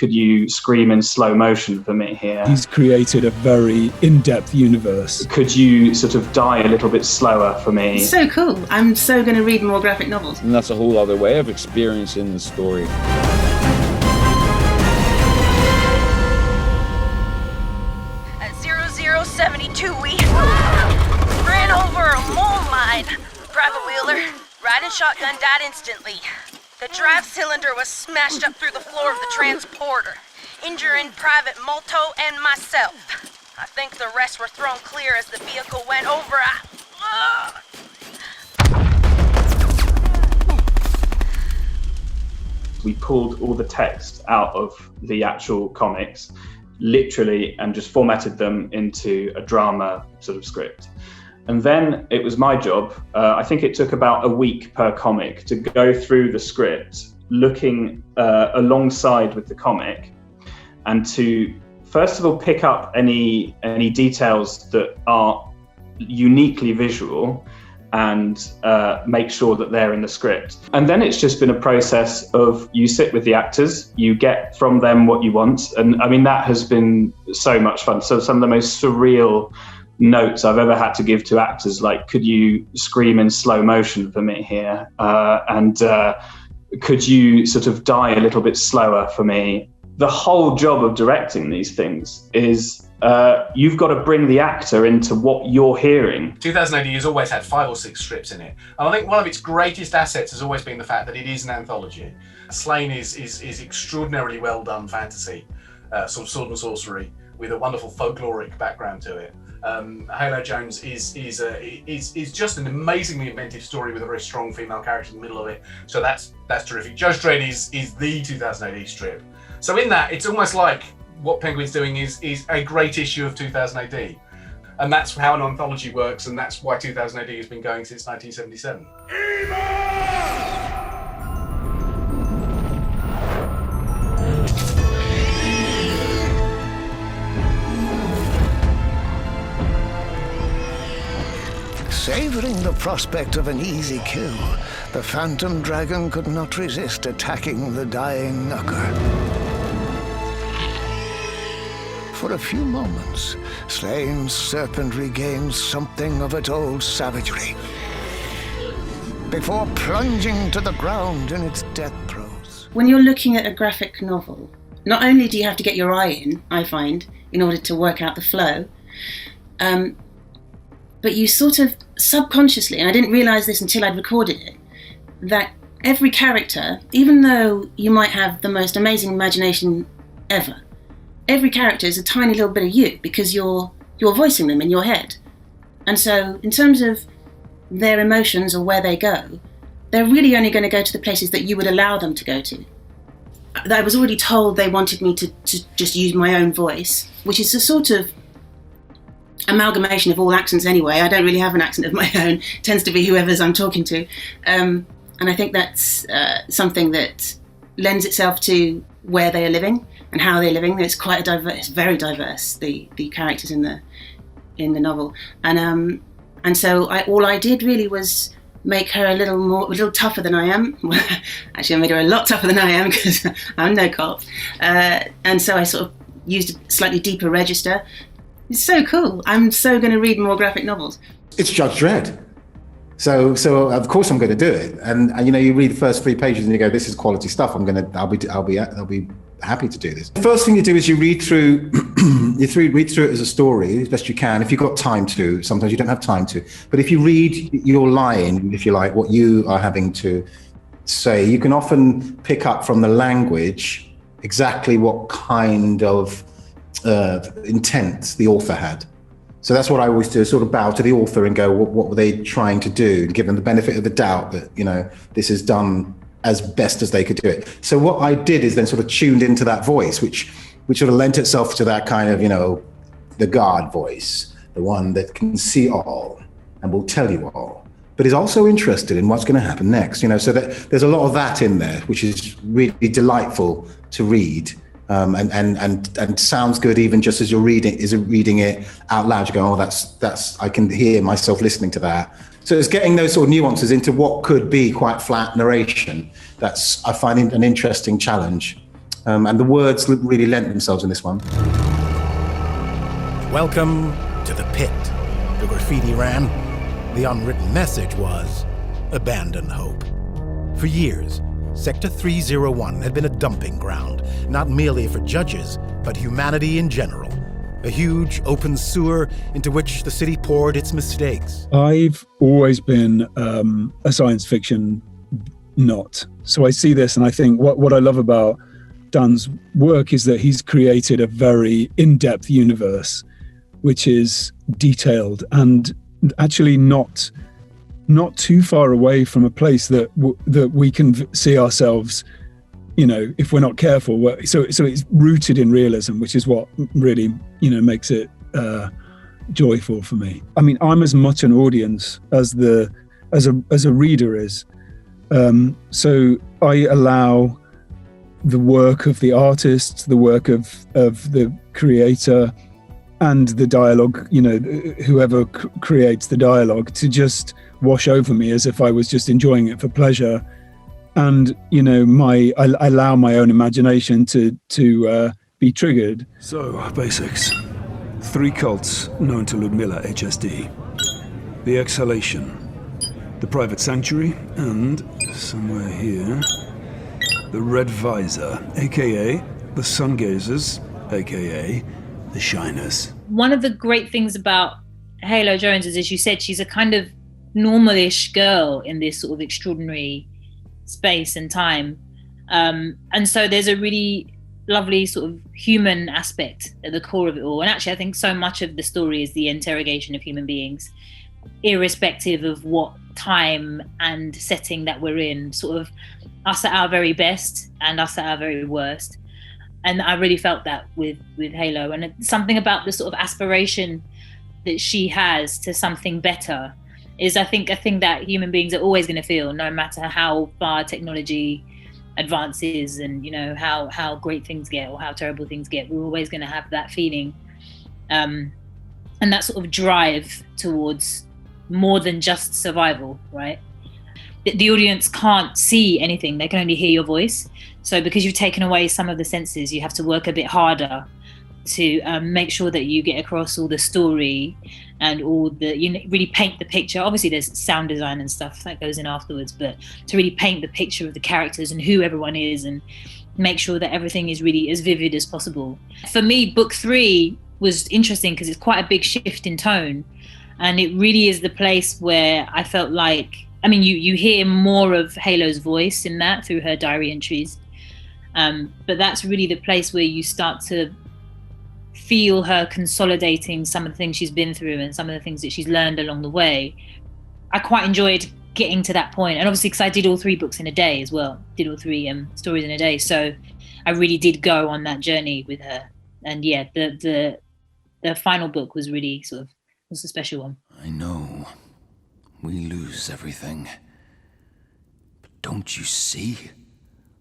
could you scream in slow motion for me here? He's created a very in-depth universe. Could you sort of die a little bit slower for me? It's so cool. I'm so going to read more graphic novels. And that's a whole other way of experiencing the story. At 0072, we ran over a mole mine. Private Wheeler, riding shotgun, died instantly. The drive cylinder was smashed up through the floor of the transporter, injuring Private Molto and myself. I think the rest were thrown clear as the vehicle went over. We pulled all the text out of the actual comics, literally, and just formatted them into a drama sort of script. And then it was my job, I think it took about a week per comic, to go through the script, looking alongside with the comic, and to first of all pick up any details that are uniquely visual and make sure that they're in the script. And then it's just been a process of, you sit with the actors, you get from them what you want. And I mean, that has been so much fun. So some of the most surreal notes I've ever had to give to actors, like, could you scream in slow motion for me here? And could you sort of die a little bit slower for me? The whole job of directing these things is you've got to bring the actor into what you're hearing. 2000 AD has always had 5 or 6 strips in it. And I think one of its greatest assets has always been the fact that it is an anthology. Sláine is extraordinarily well done fantasy, sort of sword and sorcery, with a wonderful folkloric background to it. Halo Jones is just an amazingly inventive story with a very strong female character in the middle of it. So that's terrific. Judge Dredd is the 2000 AD strip. So in that, it's almost like what Penguin's doing is a great issue of 2000 AD. And that's how an anthology works, and that's why 2000 AD has been going since 1977. Savouring the prospect of an easy kill, the phantom dragon could not resist attacking the dying knocker. For a few moments, Slaine's serpent regains something of its old savagery, before plunging to the ground in its death throes. When you're looking at a graphic novel, not only do you have to get your eye in, I find, in order to work out the flow, but you sort of subconsciously, and I didn't realise this until I'd recorded it, that every character, even though you might have the most amazing imagination ever, every character is a tiny little bit of you, because you're voicing them in your head. And so in terms of their emotions or where they go, they're really only going to go to the places that you would allow them to go to. I was already told they wanted me to just use my own voice, which is a sort of amalgamation of all accents anyway. I don't really have an accent of my own. It tends to be whoever's I'm talking to. And I think that's something that lends itself to where they are living and how they're living. It's quite very diverse, the characters in the novel. And so all I did really was make her a little tougher than I am. Actually, I made her a lot tougher than I am, because I'm no cop. And so I sort of used a slightly deeper register. It's so cool. I'm so going to read more graphic novels. It's Judge Dredd. So of course I'm going to do it. And you know, you read the first 3 pages and you go, this is quality stuff. I'll be happy to do this. The first thing you do is you read through read through it as a story as best you can. If you've got time to, sometimes you don't have time to. But if you read your line, if you like, what you are having to say, you can often pick up from the language exactly what kind of intent the author had. So that's what I always do, sort of bow to the author and go, what were they trying to do? And give them the benefit of the doubt that, you know, this is done as best as they could do it. So what I did is then sort of tuned into that voice, which sort of lent itself to that kind of, you know, the guard voice, the one that can see all and will tell you all, but is also interested in what's going to happen next. You know, so that there's a lot of that in there, which is really delightful to read. And sounds good even just as you're reading it out loud. You go, oh, that's I can hear myself listening to that. So it's getting those sort of nuances into what could be quite flat narration. That's, I find, an interesting challenge. And the words really lent themselves in this one. Welcome to the pit. The graffiti ran. The unwritten message was, abandon hope. For years, Sector 301 had been a dumping ground, not merely for judges, but humanity in general. A huge open sewer into which the city poured its mistakes. I've always been a science fiction nut. So I see this and I think what I love about Dan's work is that he's created a very in-depth universe, which is detailed and actually not too far away from a place that we can see ourselves, if we're not careful. So it's rooted in realism, which is what really, makes it joyful for me. I mean, I'm as much an audience as a reader is. So I allow the work of the artist, the work of the creator, and the dialogue, whoever creates the dialogue, to just wash over me as if I was just enjoying it for pleasure. And, I allow my own imagination to be triggered. So, basics. 3 cults known to Ludmilla HSD. The Exhalation, the Private Sanctuary, and, somewhere here, the Red Visor, aka the Sun Gazers, aka the Shiners. One of the great things about Halo Jones is, as you said, she's a kind of normalish girl in this sort of extraordinary space and time. And so there's a really lovely sort of human aspect at the core of it all. And actually, I think so much of the story is the interrogation of human beings, irrespective of what time and setting that we're in, sort of us at our very best and us at our very worst. And I really felt that with Halo, and something about the sort of aspiration that she has to something better is, I think, a thing that human beings are always going to feel, no matter how far technology advances and how great things get or how terrible things get. We're always going to have that feeling, and that sort of drive towards more than just survival, right? The audience can't see anything, they can only hear your voice. So because you've taken away some of the senses, you have to work a bit harder to make sure that you get across all the story and all the, really paint the picture. Obviously there's sound design and stuff that goes in afterwards, but to really paint the picture of the characters and who everyone is and make sure that everything is really as vivid as possible. For me, book 3 was interesting because it's quite a big shift in tone, and it really is the place where I felt like, you hear more of Halo's voice in that through her diary entries, but that's really the place where you start to feel her consolidating some of the things she's been through and some of the things that she's learned along the way. I quite enjoyed getting to that point, and obviously because I did all 3 books in a day as well, did all 3 stories in a day, so I really did go on that journey with her. And yeah, the final book was really was a special one. I know we lose everything, but don't you see?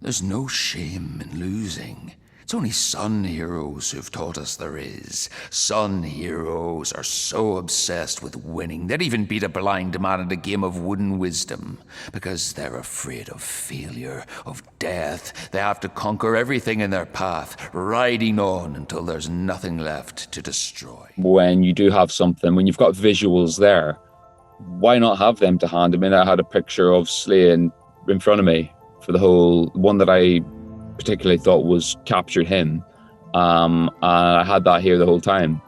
There's no shame in losing. It's only sun heroes who've taught us there is. Sun heroes are so obsessed with winning, they'd even beat a blind man at a game of wooden wisdom, because they're afraid of failure, of death. They have to conquer everything in their path, riding on until there's nothing left to destroy. When you do have something, when you've got visuals there, why not have them to hand? I had a picture of Sláine in front of me for the whole one that I particularly thought was captured him, and I had that here the whole time,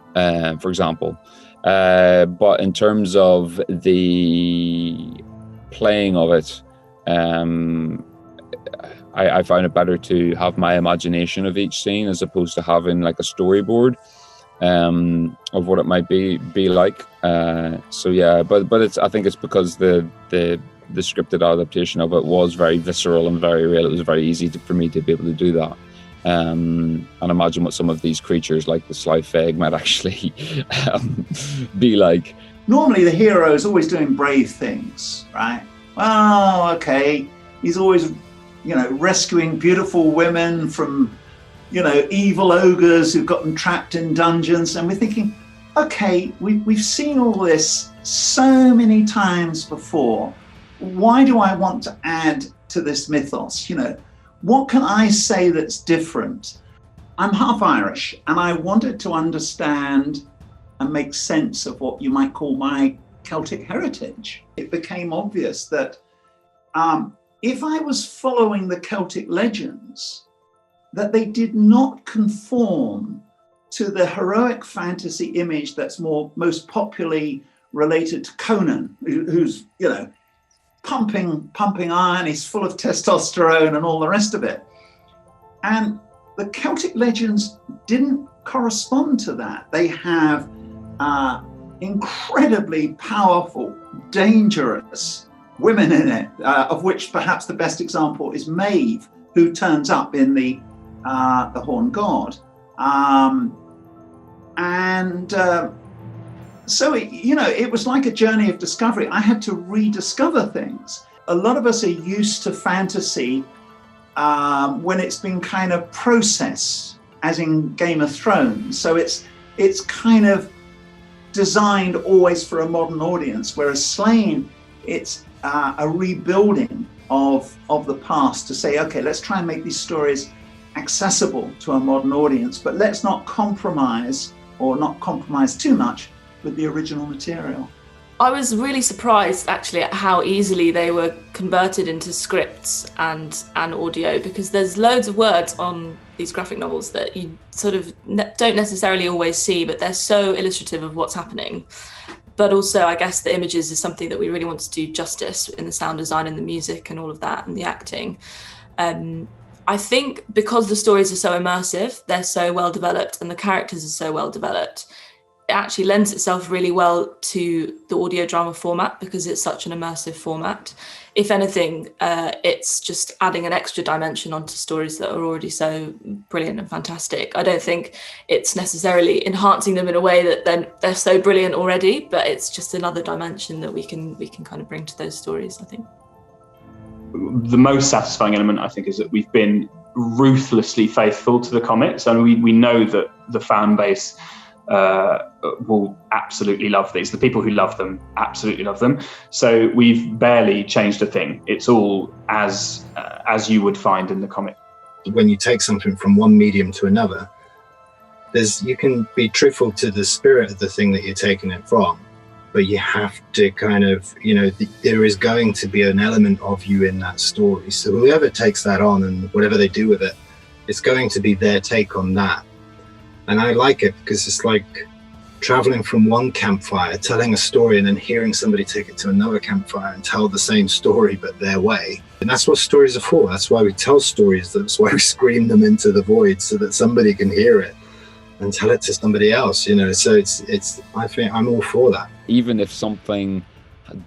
for example. But in terms of the playing of it, I found it better to have my imagination of each scene as opposed to having like a storyboard of what it might be like. So yeah, but I think it's because the scripted adaptation of it was very visceral and very real. It was very easy for me to be able to do that. And imagine what some of these creatures like the Sly Feg might actually be like. Normally the hero is always doing brave things, right? Oh, okay. He's always, rescuing beautiful women from, evil ogres who've got them trapped in dungeons. And we're thinking, okay, we've seen all this so many times before. Why do I want to add to this mythos? what can I say that's different? I'm half Irish, and I wanted to understand and make sense of what you might call my Celtic heritage. It became obvious that if I was following the Celtic legends, that they did not conform to the heroic fantasy image that's most popularly related to Conan, who's, you know, pumping iron, he's full of testosterone and all the rest of it. And the Celtic legends didn't correspond to that. They have incredibly powerful, dangerous women in it, of which perhaps the best example is Maeve, who turns up in the Horn God. So, it was like a journey of discovery. I had to rediscover things. A lot of us are used to fantasy when it's been kind of processed, as in Game of Thrones. So it's kind of designed always for a modern audience, whereas Sláine, it's a rebuilding of the past to say, okay, let's try and make these stories accessible to a modern audience, but let's not compromise too much with the original material. I was really surprised actually at how easily they were converted into scripts and audio, because there's loads of words on these graphic novels that you sort of don't necessarily always see, but they're so illustrative of what's happening. But also, I guess the images is something that we really want to do justice in the sound design and the music and all of that and the acting. I think because the stories are so immersive, they're so well developed and the characters are so well developed, it actually lends itself really well to the audio drama format because it's such an immersive format. If anything, it's just adding an extra dimension onto stories that are already so brilliant and fantastic. I don't think it's necessarily enhancing them in a way that they're so brilliant already, but it's just another dimension that we can kind of bring to those stories, I think. The most satisfying element, I think, is that we've been ruthlessly faithful to the comics, and we know that the fan base will absolutely love these. The people who love them absolutely love them. So we've barely changed a thing. It's all as you would find in the comic. When you take something from one medium to another, you can be truthful to the spirit of the thing that you're taking it from, but you have to kind of, there is going to be an element of you in that story. So whoever takes that on and whatever they do with it, it's going to be their take on that. And I like it because it's like traveling from one campfire, telling a story, and then hearing somebody take it to another campfire and tell the same story, but their way. And that's what stories are for. That's why we tell stories. That's why we scream them into the void so that somebody can hear it and tell it to somebody else, So it's. I think I'm all for that. Even if something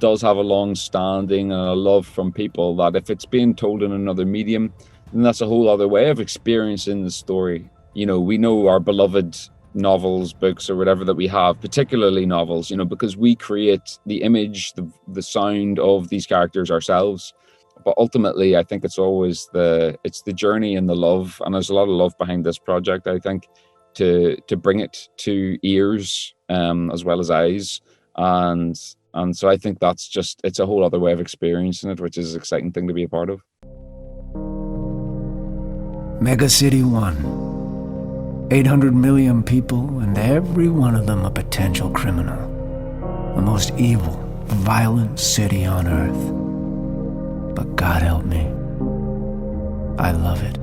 does have a long standing and a love from people, that if it's being told in another medium, then that's a whole other way of experiencing the story. We know our beloved novels, books, or whatever that we have, particularly novels, because we create the image, the sound of these characters ourselves. But ultimately, I think it's always the journey and the love, and there's a lot of love behind this project, I think, to bring it to ears as well as eyes. And so I think it's a whole other way of experiencing it, which is an exciting thing to be a part of. Mega City 1. 800 million people, and every one of them a potential criminal. The most evil, violent city on earth. But God help me, I love it.